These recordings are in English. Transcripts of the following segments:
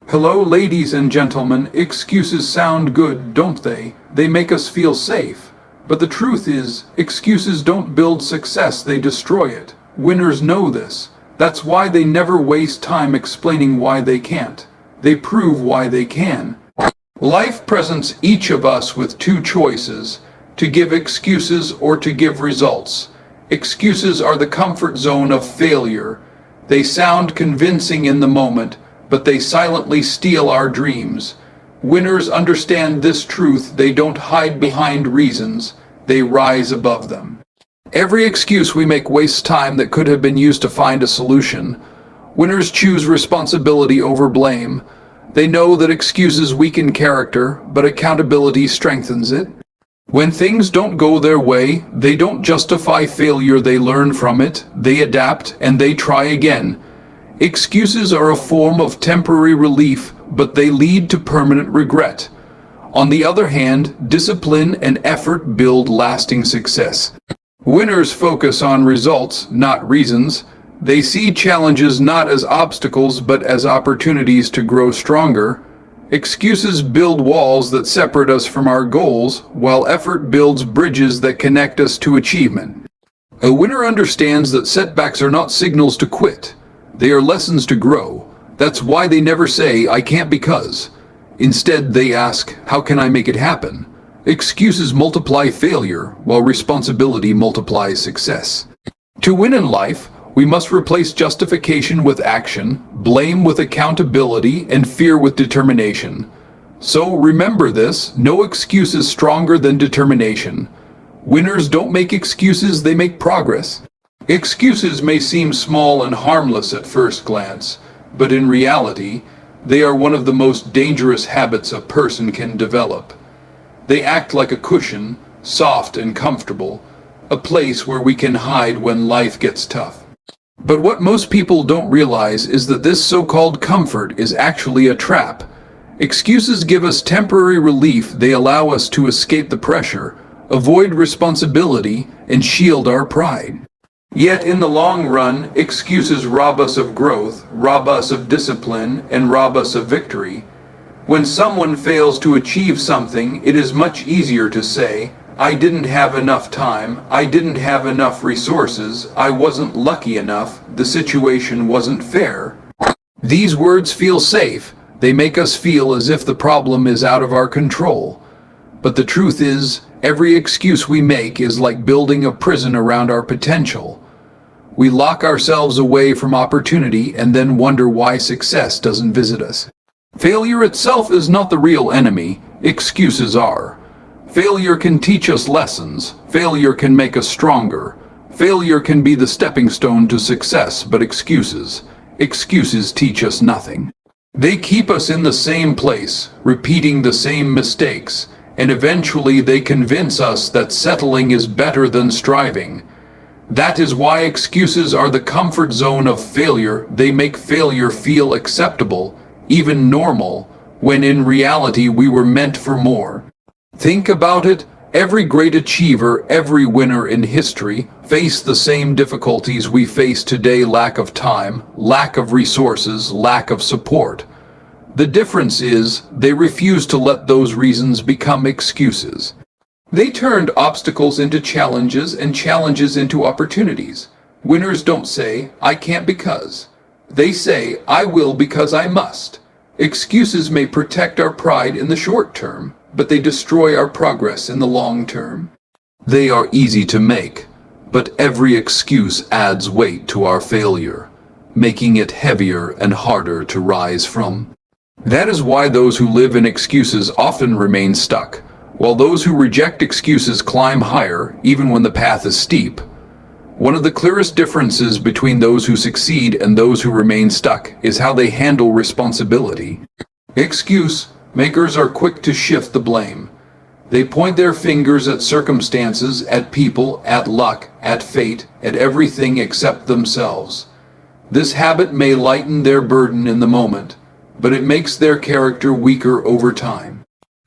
Hello, ladies and gentlemen. Excuses sound good, don't they? They make us feel safe. But the truth is, excuses don't build success, they destroy it. Winners know this. That's why they never waste time explaining why they can't. They prove why they can. Life presents each of us with two choices: to give excuses or to give results. Excuses are the comfort zone of failure. They sound convincing in the moment, but they silently steal our dreams. Winners understand this truth. They don't hide behind reasons, they rise above them. Every excuse we make wastes time that could have been used to find a solution. Winners choose responsibility over blame. They know that excuses weaken character, but accountability strengthens it. When things don't go their way, they don't justify failure, they learn from it, they adapt, and they try again. Excuses are a form of temporary relief, but they lead to permanent regret. On the other hand, discipline and effort build lasting success. Winners focus on results, not reasons. They see challenges not as obstacles, but as opportunities to grow stronger. Excuses build walls that separate us from our goals, while effort builds bridges that connect us to achievement. A winner understands that setbacks are not signals to quit. They are lessons to grow. That's why they never say, "I can't because." Instead, they ask, "How can I make it happen?" Excuses multiply failure, while responsibility multiplies success. To win in life, we must replace justification with action, blame with accountability, and fear with determination. So remember this: no excuse is stronger than determination. Winners don't make excuses, they make progress. Excuses may seem small and harmless at first glance, but in reality, they are one of the most dangerous habits a person can develop. They act like a cushion, soft and comfortable, a place where we can hide when life gets tough. But what most people don't realize is that this so-called comfort is actually a trap. Excuses give us temporary relief. They allow us to escape the pressure, avoid responsibility, and shield our pride. Yet in the long run, excuses rob us of growth, rob us of discipline, and rob us of victory. When someone fails to achieve something, it is much easier to say, "I didn't have enough time, I didn't have enough resources, I wasn't lucky enough, the situation wasn't fair." These words feel safe. They make us feel as if the problem is out of our control. But the truth is, every excuse we make is like building a prison around our potential. We lock ourselves away from opportunity and then wonder why success doesn't visit us. Failure itself is not the real enemy. Excuses are. Failure can teach us lessons. Failure can make us stronger. Failure can be the stepping stone to success, but excuses teach us nothing. They keep us in the same place, repeating the same mistakes, and eventually they convince us that settling is better than striving. That is why excuses are the comfort zone of failure. They make failure feel acceptable, even normal, when in reality we were meant for more. Think about it. Every great achiever, every winner in history, faced the same difficulties we face today: lack of time, lack of resources, lack of support. The difference is, they refused to let those reasons become excuses. They turned obstacles into challenges and challenges into opportunities. Winners don't say, "I can't because." They say, "I will because I must." Excuses may protect our pride in the short term, but they destroy our progress in the long term. They are easy to make, but every excuse adds weight to our failure, making it heavier and harder to rise from. That is why those who live in excuses often remain stuck, while those who reject excuses climb higher, even when the path is steep. One of the clearest differences between those who succeed and those who remain stuck is how they handle responsibility. Excuse makers are quick to shift the blame. They point their fingers at circumstances, at people, at luck, at fate, at everything except themselves. This habit may lighten their burden in the moment, but it makes their character weaker over time.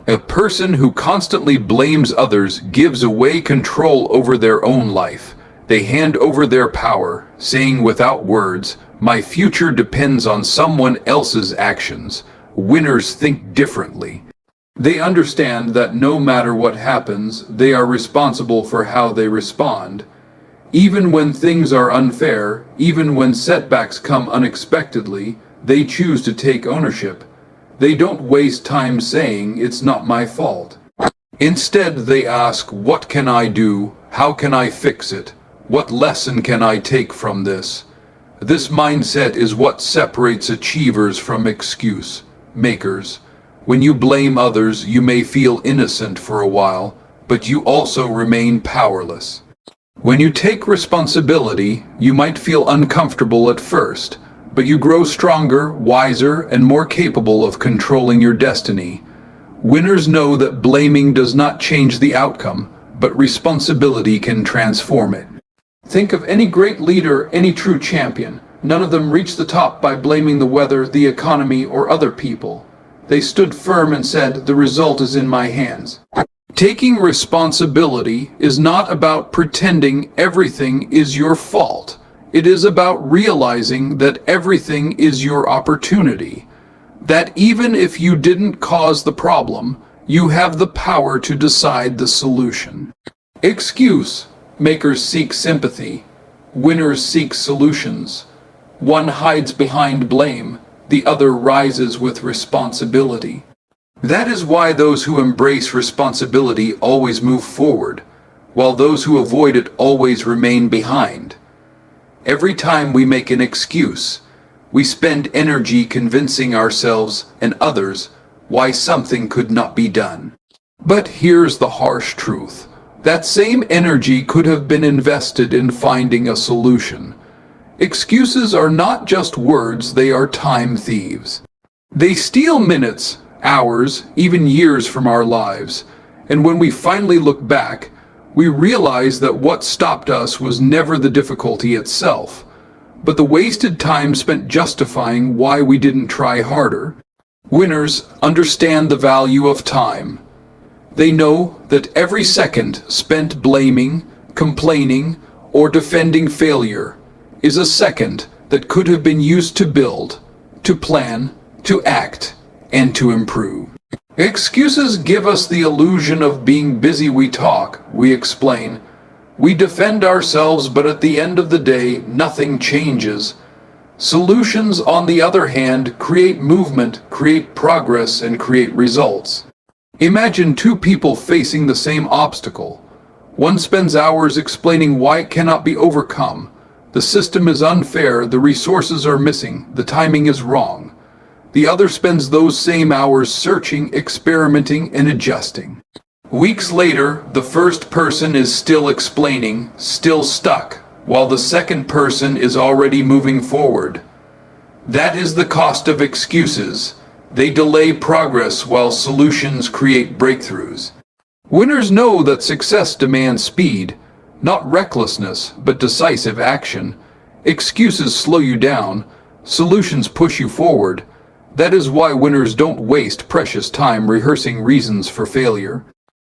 A person who constantly blames others gives away control over their own life. They hand over their power, saying without words, "My future depends on someone else's actions." Winners think differently. They understand that no matter what happens, they are responsible for how they respond. Even when things are unfair, even when setbacks come unexpectedly, they choose to take ownership. They don't waste time saying, "It's not my fault." Instead, they ask, "What can I do? How can I fix it? What lesson can I take from this?" This mindset is what separates achievers from excuse makers. When you blame others, you may feel innocent for a while, but you also remain powerless. When you take responsibility, you might feel uncomfortable at first, but you grow stronger, wiser, and more capable of controlling your destiny. Winners know that blaming does not change the outcome, but responsibility can transform it. Think of any great leader, any true champion. None of them reached the top by blaming the weather, the economy, or other people. They stood firm and said, "The result is in my hands." Taking responsibility is not about pretending everything is your fault. It is about realizing that everything is your opportunity. That even if you didn't cause the problem, you have the power to decide the solution. Excuse makers seek sympathy. Winners seek solutions. One hides behind blame. The other rises with responsibility. That is why those who embrace responsibility always move forward, while those who avoid it always remain behind. Every time we make an excuse, we spend energy convincing ourselves and others why something could not be done. But here's the harsh truth. That same energy could have been invested in finding a solution. Excuses are not just words, they are time thieves. They steal minutes, hours, even years from our lives, and when we finally look back, we realize that what stopped us was never the difficulty itself, but the wasted time spent justifying why we didn't try harder. Winners understand the value of time. They know that every second spent blaming, complaining, or defending failure is a second that could have been used to build, to plan, to act, and to improve. Excuses give us the illusion of being busy. We talk, we explain, we defend ourselves, but at the end of the day, nothing changes. Solutions, on the other hand, create movement, create progress, and create results. Imagine two people facing the same obstacle. One spends hours explaining why it cannot be overcome. The system is unfair, the resources are missing, the timing is wrong. The other spends those same hours searching, experimenting, and adjusting. Weeks later, the first person is still explaining, still stuck, while the second person is already moving forward. That is the cost of excuses. They delay progress while solutions create breakthroughs. Winners know that success demands speed, not recklessness, but decisive action. Excuses slow you down, solutions push you forward. That is why winners don't waste precious time rehearsing reasons for failure.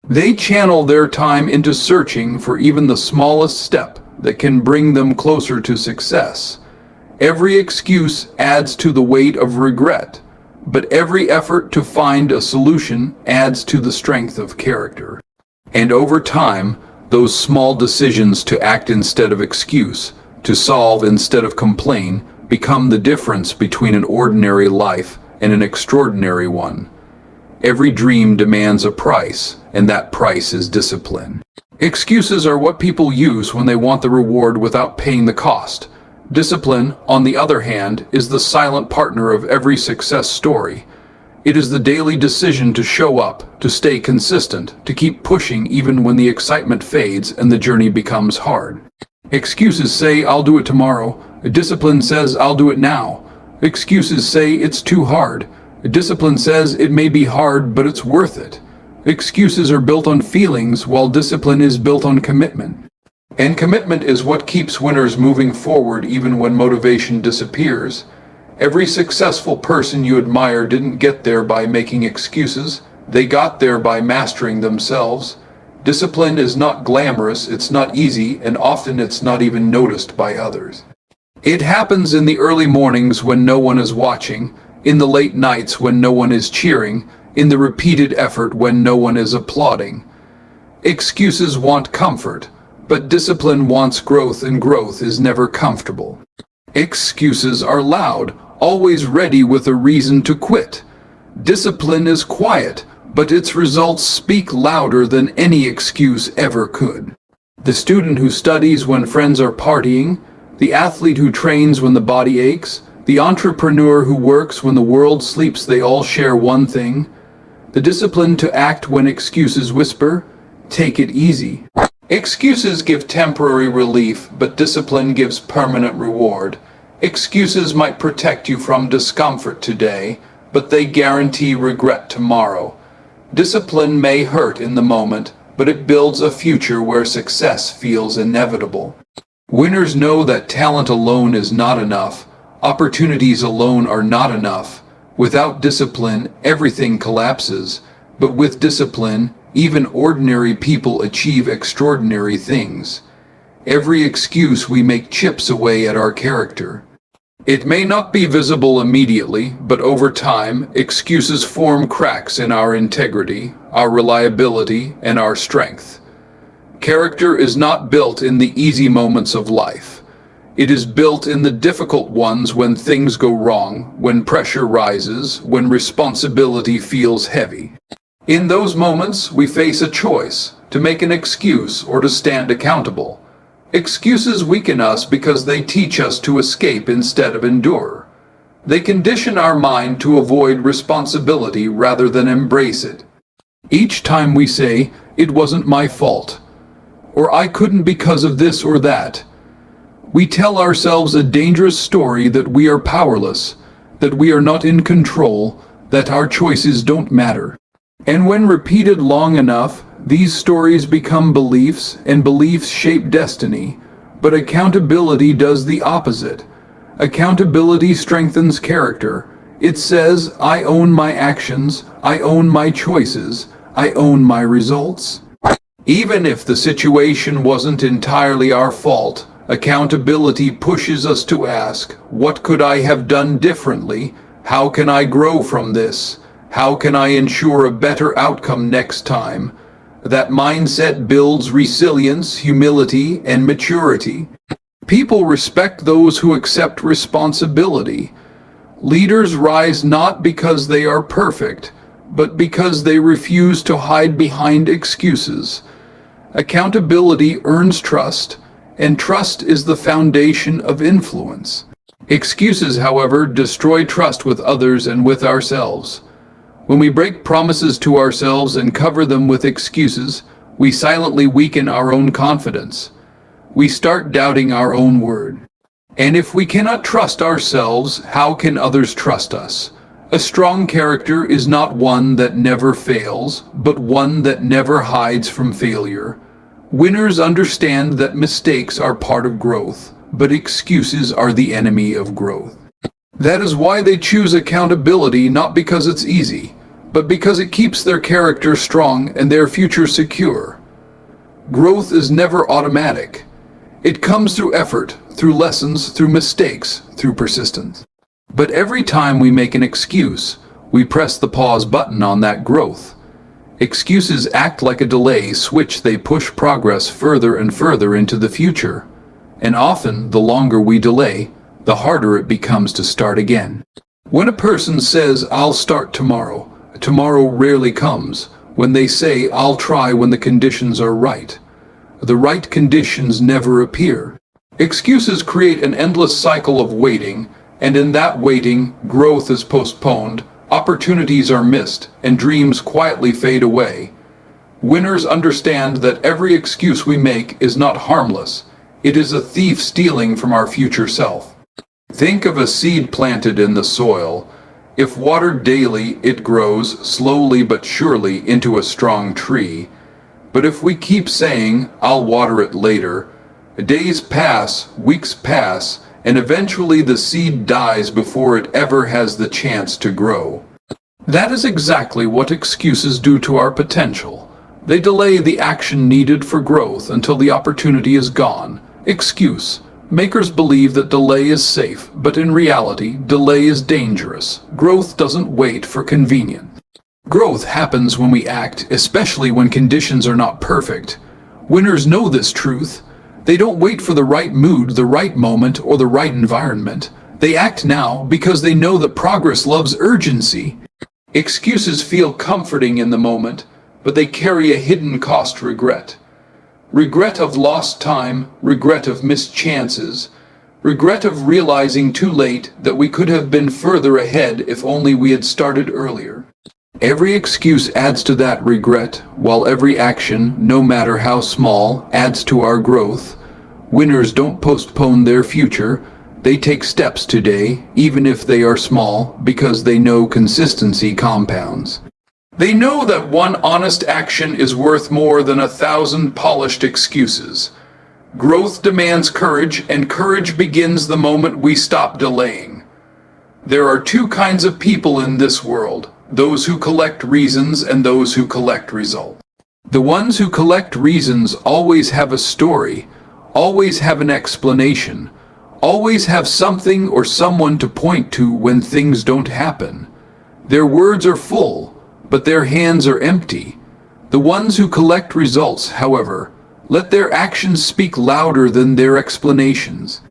They channel their time into searching for even the smallest step that can bring them closer to success. Every excuse adds to the weight of regret, but every effort to find a solution adds to the strength of character. And over time, those small decisions to act instead of excuse, to solve instead of complain, become the difference between an ordinary life and an extraordinary one. Every dream demands a price, and that price is discipline. Excuses are what people use when they want the reward without paying the cost. Discipline, on the other hand, is the silent partner of every success story. It is the daily decision to show up, to stay consistent, to keep pushing even when the excitement fades and the journey becomes hard. Excuses say, "I'll do it tomorrow." Discipline says, "I'll do it now." Excuses say, "It's too hard." Discipline says, "It may be hard, but it's worth it." Excuses are built on feelings, while discipline is built on commitment. And commitment is what keeps winners moving forward even when motivation disappears. Every successful person you admire didn't get there by making excuses. They got there by mastering themselves. Discipline is not glamorous, it's not easy, and often it's not even noticed by others. It happens in the early mornings when no one is watching. in the late nights when no one is cheering, in the repeated effort when no one is applauding. Excuses want comfort, but discipline wants growth, and growth is never comfortable. Excuses are loud, always ready with a reason to quit. Discipline is quiet, but its results speak louder than any excuse ever could. The student who studies when friends are partying, the athlete who trains when the body aches, the entrepreneur who works when the world sleeps, they all share one thing: the discipline to act when excuses whisper, "Take it easy." Excuses give temporary relief, but discipline gives permanent reward. Excuses might protect you from discomfort today, but they guarantee regret tomorrow. Discipline may hurt in the moment, but it builds a future where success feels inevitable. Winners know that talent alone is not enough. Opportunities alone are not enough. Without discipline, everything collapses. But with discipline, even ordinary people achieve extraordinary things. Every excuse we make chips away at our character. It may not be visible immediately, but over time, excuses form cracks in our integrity, our reliability, and our strength. Character is not built in the easy moments of life. It is built in the difficult ones, when things go wrong, when pressure rises, when responsibility feels heavy. In those moments, we face a choice: to make an excuse or to stand accountable. Excuses weaken us because they teach us to escape instead of endure. They condition our mind to avoid responsibility rather than embrace it. Each time we say, "It wasn't my fault," or "I couldn't because of this or that," we tell ourselves a dangerous story that we are powerless, that we are not in control, that our choices don't matter. And when repeated long enough, these stories become beliefs, and beliefs shape destiny. But accountability does the opposite. Accountability strengthens character. It says, "I own my actions, I own my choices, I own my results." Even if the situation wasn't entirely our fault, accountability pushes us to ask, "What could I have done differently? How can I grow from this? How can I ensure a better outcome next time?" That mindset builds resilience, humility, and maturity. People respect those who accept responsibility. Leaders rise not because they are perfect, but because they refuse to hide behind excuses. Accountability earns trust, and trust is the foundation of influence. Excuses, however, destroy trust with others and with ourselves. When we break promises to ourselves and cover them with excuses, we silently weaken our own confidence. We start doubting our own word. And if we cannot trust ourselves, how can others trust us? A strong character is not one that never fails, but one that never hides from failure. Winners understand that mistakes are part of growth, but excuses are the enemy of growth. That is why they choose accountability, not because it's easy, but because it keeps their character strong and their future secure. Growth is never automatic. It comes through effort, through lessons, through mistakes, through persistence. But every time we make an excuse, we press the pause button on that growth. Excuses act like a delay switch. They push progress further and further into the future. And often, the longer we delay, the harder it becomes to start again. When a person says, "I'll start tomorrow," tomorrow rarely comes. When they say, "I'll try when the conditions are right," the right conditions never appear. Excuses create an endless cycle of waiting, and in that waiting, growth is postponed, opportunities are missed, and dreams quietly fade away. Winners understand that every excuse we make is not harmless. It is a thief stealing from our future self. Think of a seed planted in the soil. If watered daily, it grows, slowly but surely, into a strong tree. But if we keep saying, "I'll water it later," days pass, weeks pass, and eventually the seed dies before it ever has the chance to grow. That is exactly what excuses do to our potential. They delay the action needed for growth until the opportunity is gone. Excuse: Makers believe that delay is safe, but in reality, delay is dangerous. Growth doesn't wait for convenience. Growth happens when we act, especially when conditions are not perfect. Winners know this truth. They don't wait for the right mood, the right moment, or the right environment. They act now because they know that progress loves urgency. Excuses feel comforting in the moment, but they carry a hidden cost: regret. Regret of lost time, regret of missed chances, regret of realizing too late that we could have been further ahead if only we had started earlier. Every excuse adds to that regret, while every action, no matter how small, adds to our growth. Winners don't postpone their future. They take steps today, even if they are small, because they know consistency compounds. They know that one honest action is worth more than 1,000 polished excuses. Growth demands courage, and courage begins the moment we stop delaying. There are two kinds of people in this world: those who collect reasons and those who collect results. The ones who collect reasons always have a story, always have an explanation, always have something or someone to point to when things don't happen. Their words are full, but their hands are empty. The ones who collect results, however, let their actions speak louder than their explanations.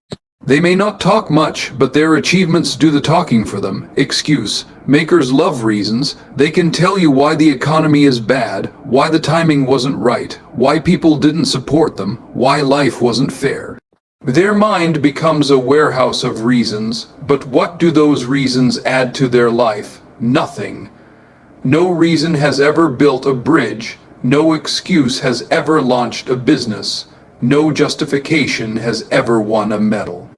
They may not talk much, but their achievements do the talking for them. Excuse makers love reasons. They can tell you why the economy is bad, why the timing wasn't right, why people didn't support them, why life wasn't fair. Their mind becomes a warehouse of reasons, but what do those reasons add to their life? Nothing. No reason has ever built a bridge. No excuse has ever launched a business. No justification has ever won a medal.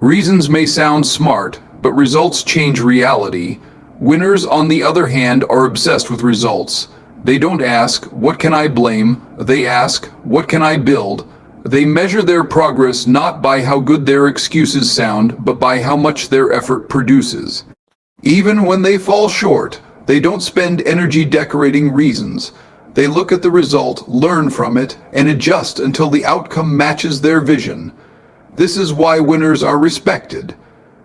Reasons may sound smart, but results change reality. Winners, on the other hand, are obsessed with results. They don't ask, "What can I blame?" They ask, "What can I build?" They measure their progress not by how good their excuses sound, but by how much their effort produces. Even when they fall short, they don't spend energy decorating reasons. They look at the result, learn from it, and adjust until the outcome matches their vision. This is why winners are respected.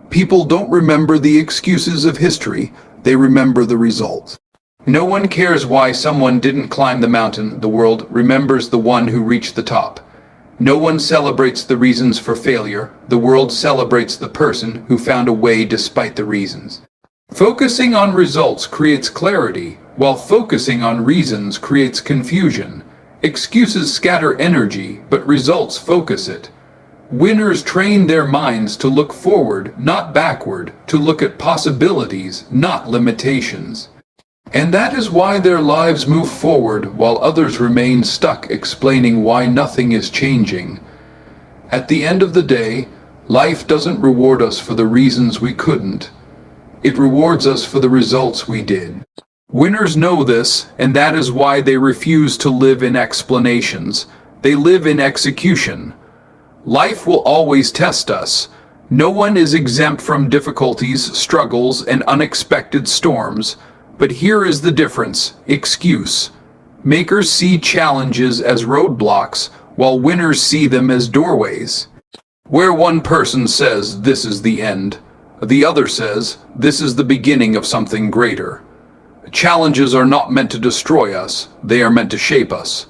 People don't remember the excuses of history, they remember the results. No one cares why someone didn't climb the mountain. The world remembers the one who reached the top. No one celebrates the reasons for failure. The world celebrates the person who found a way despite the reasons. Focusing on results creates clarity, while focusing on reasons creates confusion. Excuses scatter energy, but results focus it. Winners train their minds to look forward, not backward, to look at possibilities, not limitations. And that is why their lives move forward while others remain stuck explaining why nothing is changing. At the end of the day, life doesn't reward us for the reasons we couldn't. It rewards us for the results we did. Winners know this, and that is why they refuse to live in explanations. They live in execution. Life will always test us. No one is exempt from difficulties, struggles, and unexpected storms. But here is the difference: excuse. Makers see challenges as roadblocks, while winners see them as doorways. Where one person says, "This is the end," the other says, "This is the beginning of something greater." Challenges are not meant to destroy us, they are meant to shape us.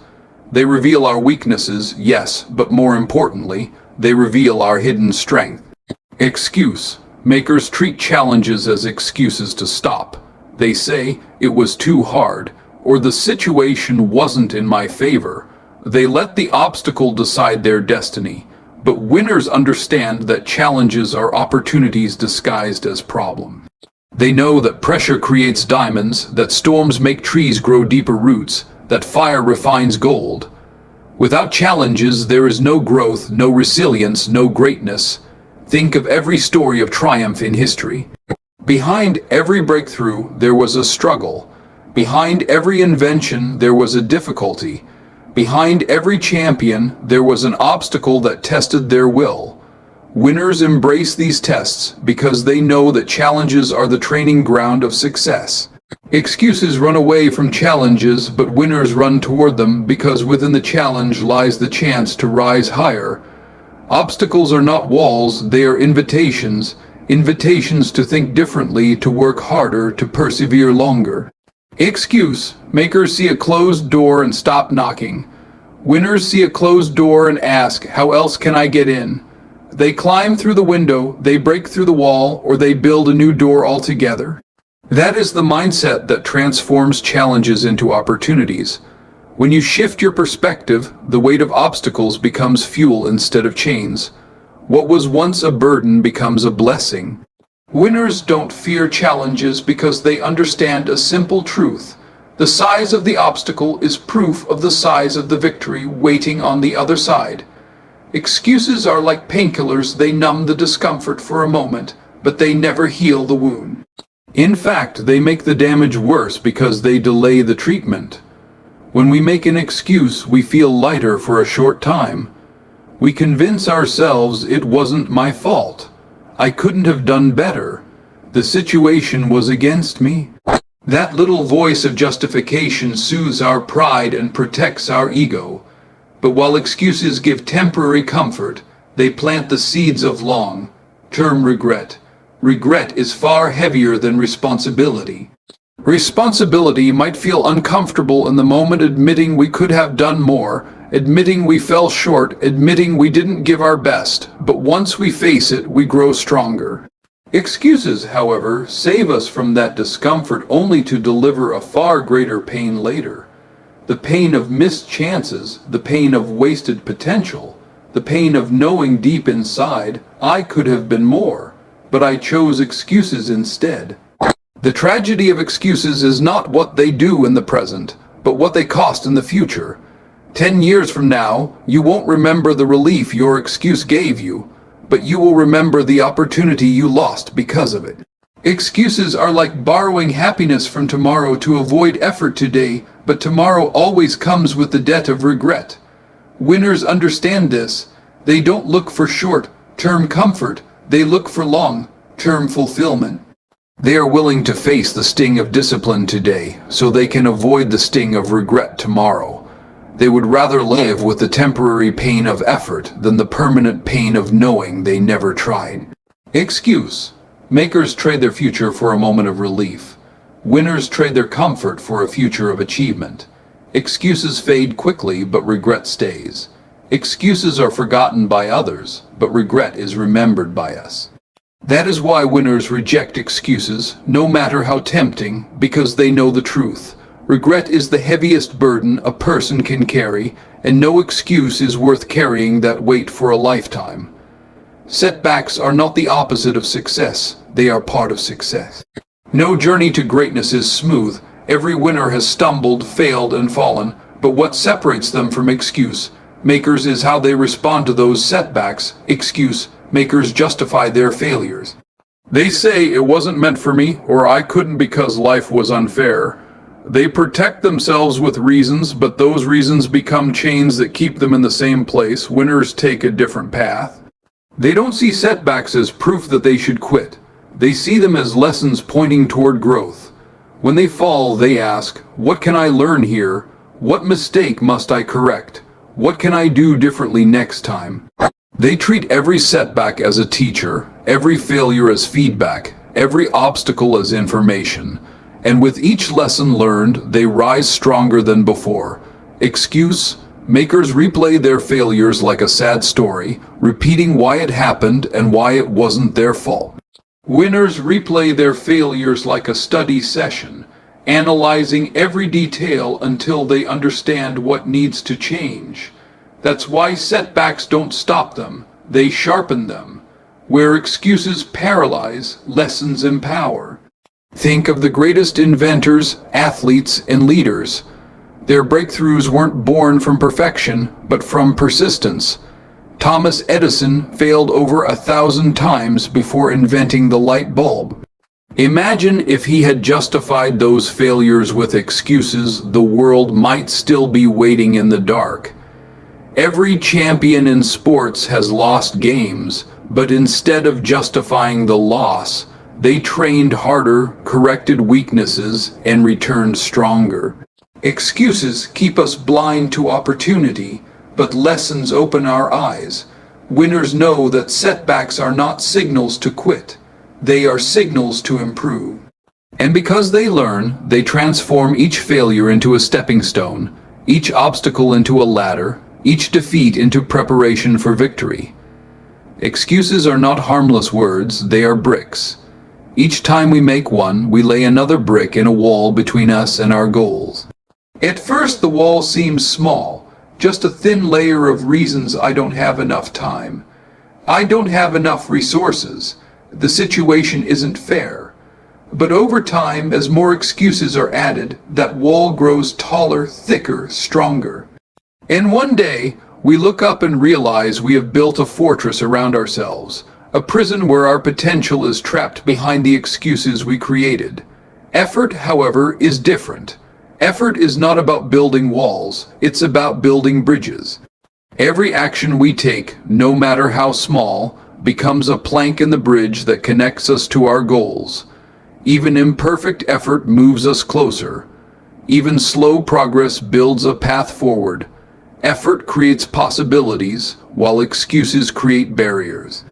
They reveal our weaknesses, yes, but more importantly, they reveal our hidden strength. Excuse makers treat challenges as excuses to stop. They say, "It was too hard," or "the situation wasn't in my favor." They let the obstacle decide their destiny. But winners understand that challenges are opportunities disguised as problems. They know that pressure creates diamonds, that storms make trees grow deeper roots, that fire refines gold. Without challenges, there is no growth, no resilience, no greatness. Think of every story of triumph in history. Behind every breakthrough, there was a struggle. Behind every invention, there was a difficulty. Behind every champion, there was an obstacle that tested their will. Winners embrace these tests because they know that challenges are the training ground of success. Excuses run away from challenges, but winners run toward them because within the challenge lies the chance to rise higher. Obstacles are not walls, they are invitations, invitations to think differently, to work harder, to persevere longer. Excuse makers see a closed door and stop knocking. Winners see a closed door and ask, how else can I get in? They climb through the window, they break through the wall, or they build a new door altogether. That is the mindset that transforms challenges into opportunities. When you shift your perspective, the weight of obstacles becomes fuel instead of chains. What was once a burden becomes a blessing. Winners don't fear challenges because they understand a simple truth. The size of the obstacle is proof of the size of the victory waiting on the other side. Excuses are like painkillers, they numb the discomfort for a moment, but they never heal the wound. In fact, they make the damage worse because they delay the treatment. When we make an excuse, we feel lighter for a short time. We convince ourselves it wasn't my fault. I couldn't have done better. The situation was against me. That little voice of justification soothes our pride and protects our ego. But while excuses give temporary comfort, they plant the seeds of long-term regret. Regret is far heavier than responsibility. Responsibility might feel uncomfortable in the moment, admitting we could have done more, admitting we fell short, admitting we didn't give our best, but once we face it, we grow stronger. Excuses, however, save us from that discomfort only to deliver a far greater pain later. The pain of missed chances, the pain of wasted potential, the pain of knowing deep inside, I could have been more, but I chose excuses instead. The tragedy of excuses is not what they do in the present, but what they cost in the future. 10 years from now, you won't remember the relief your excuse gave you, but you will remember the opportunity you lost because of it. Excuses are like borrowing happiness from tomorrow to avoid effort today, but tomorrow always comes with the debt of regret. Winners understand this. They don't look for short-term comfort, they look for long-term fulfillment. They are willing to face the sting of discipline today, so they can avoid the sting of regret tomorrow. They would rather live with the temporary pain of effort than the permanent pain of knowing they never tried. Excuse makers trade their future for a moment of relief. Winners trade their comfort for a future of achievement. Excuses fade quickly, but regret stays. Excuses are forgotten by others, but regret is remembered by us. That is why winners reject excuses, no matter how tempting, because they know the truth. Regret is the heaviest burden a person can carry, and no excuse is worth carrying that weight for a lifetime. Setbacks are not the opposite of success, they are part of success. No journey to greatness is smooth. Every winner has stumbled, failed, and fallen, but what separates them from excuse makers is how they respond to those setbacks. Excuse makers justify their failures. They say it wasn't meant for me, or I couldn't because life was unfair. They protect themselves with reasons, but those reasons become chains that keep them in the same place. Winners take a different path. They don't see setbacks as proof that they should quit. They see them as lessons pointing toward growth. When they fall, they ask, what can I learn here? What mistake must I correct? What can I do differently next time? They treat every setback as a teacher, every failure as feedback, every obstacle as information. And with each lesson learned, they rise stronger than before. Excuse makers replay their failures like a sad story, repeating why it happened and why it wasn't their fault. Winners replay their failures like a study session, analyzing every detail until they understand what needs to change. That's why setbacks don't stop them, they sharpen them. Where excuses paralyze, lessons empower. Think of the greatest inventors, athletes, and leaders. Their breakthroughs weren't born from perfection, but from persistence. Thomas Edison failed over 1,000 times before inventing the light bulb. Imagine if he had justified those failures with excuses, the world might still be waiting in the dark. Every champion in sports has lost games, but instead of justifying the loss, they trained harder, corrected weaknesses, and returned stronger. Excuses keep us blind to opportunity, but lessons open our eyes. Winners know that setbacks are not signals to quit. They are signals to improve. And because they learn, they transform each failure into a stepping stone, each obstacle into a ladder, each defeat into preparation for victory. Excuses are not harmless words, they are bricks. Each time we make one, we lay another brick in a wall between us and our goals. At first the wall seems small, just a thin layer of reasons I don't have enough time. I don't have enough resources. The situation isn't fair. But over time, as more excuses are added, that wall grows taller, thicker, stronger. And one day, we look up and realize we have built a fortress around ourselves, a prison where our potential is trapped behind the excuses we created. Effort, however, is different. Effort is not about building walls, it's about building bridges. Every action we take, no matter how small, becomes a plank in the bridge that connects us to our goals. Even imperfect effort moves us closer. Even slow progress builds a path forward. Effort creates possibilities, while excuses create barriers.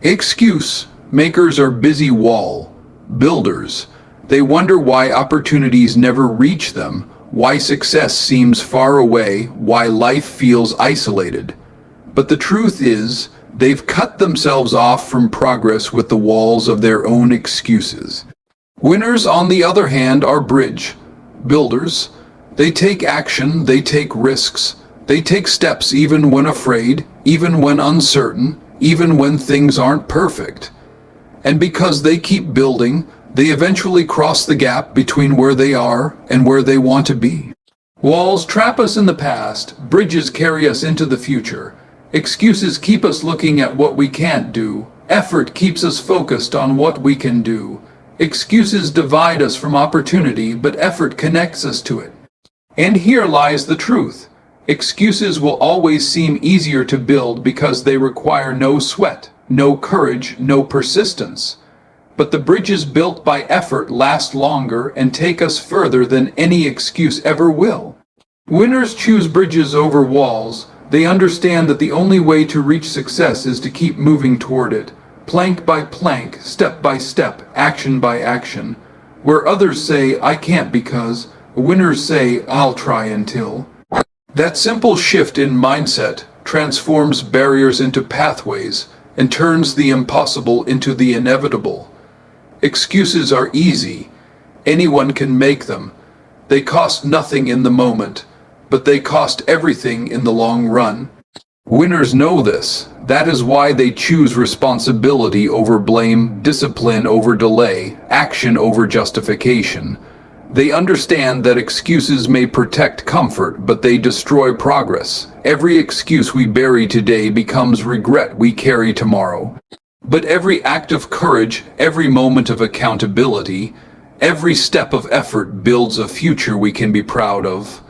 Excuse makers are busy wall builders. They wonder why opportunities never reach them, why success seems far away, why life feels isolated. But the truth is, they've cut themselves off from progress with the walls of their own excuses. Winners, on the other hand, are bridge builders. They take action, they take risks, they take steps even when afraid, even when uncertain, even when things aren't perfect. And because they keep building, they eventually cross the gap between where they are and where they want to be. Walls trap us in the past, bridges carry us into the future. Excuses keep us looking at what we can't do. Effort keeps us focused on what we can do. Excuses divide us from opportunity, but effort connects us to it. And here lies the truth. Excuses will always seem easier to build because they require no sweat, no courage, no persistence. But the bridges built by effort last longer and take us further than any excuse ever will. Winners choose bridges over walls. They understand that the only way to reach success is to keep moving toward it. Plank by plank, step by step, action by action. Where others say, I can't because, winners say, I'll try until. That simple shift in mindset transforms barriers into pathways and turns the impossible into the inevitable. Excuses are easy. Anyone can make them. They cost nothing in the moment, but they cost everything in the long run. Winners know this. That is why they choose responsibility over blame, discipline over delay, action over justification. They understand that excuses may protect comfort, but they destroy progress. Every excuse we bury today becomes regret we carry tomorrow. But every act of courage, every moment of accountability, every step of effort builds a future we can be proud of.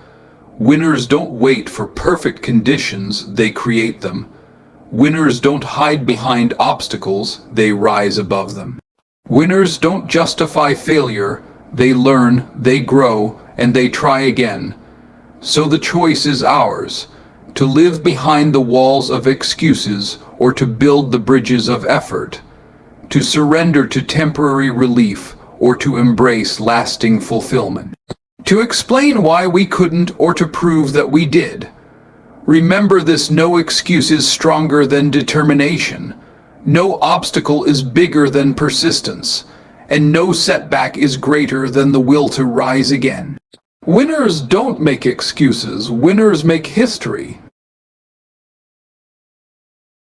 Winners don't wait for perfect conditions, they create them. Winners don't hide behind obstacles, they rise above them. Winners don't justify failure, they learn, they grow, and they try again. So the choice is ours, to live behind the walls of excuses or to build the bridges of effort, to surrender to temporary relief or to embrace lasting fulfillment. To explain why we couldn't or to prove that we did. Remember this: no excuse is stronger than determination. No obstacle is bigger than persistence. And no setback is greater than the will to rise again. Winners don't make excuses, winners make history.